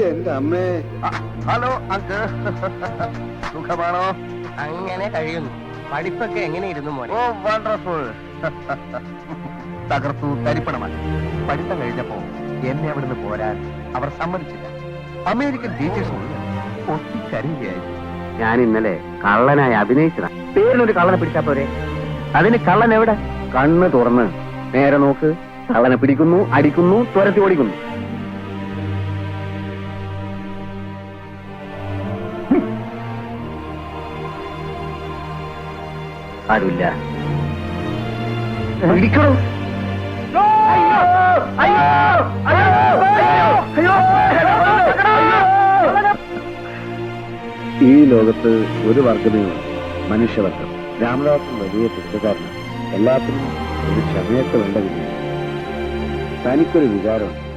എന്റെ അമ്മേ. Hello uncle, സുഖമാണോ? അങ്ങനെ കഴിയുന്നു. പഠിപ്പൊക്കെ എങ്ങനെയിരുന്നു മോനെ? ഓ വണ്ടർഫുൾ. തകർത്തു തരിപ്പണമായി. പഠിത്തം കഴിഞ്ഞപ്പോ എന്നെ അവിടുന്ന് പോരാൻ അവർ സമ്മതിച്ചില്ല. അമേരിക്കൻ ടീച്ചേഴ്സ് പൊട്ടിക്കരയുകയായിരുന്നു. ഞാൻ ഇന്നലെ കള്ളനായി അഭിനയിച്ചതാ. പേരിനൊരു കള്ളനെ പിടിച്ചാ പോരെ? അതിന് കള്ളൻ എവിടെ? കണ്ണ് തുറന്ന് നേരെ നോക്ക്. കള്ളനെ പിടിക്കുന്നു, അടിക്കുന്നു, തുരത്തി ഓടിക്കുന്നു. ആരുമില്ല. പിടിക്കണം. ഈ ലോകത്ത് ഒരു വർഗമേ മനുഷ്യവർഗം. രാമദാസൻ വലിയ ചെറുപ്പക്കാരനാണ്. എല്ലാത്തിനും ഒരു ക്ഷമയൊക്കെ വേണ്ടതില്ല. തനിക്കൊരു വികാരമുണ്ട്.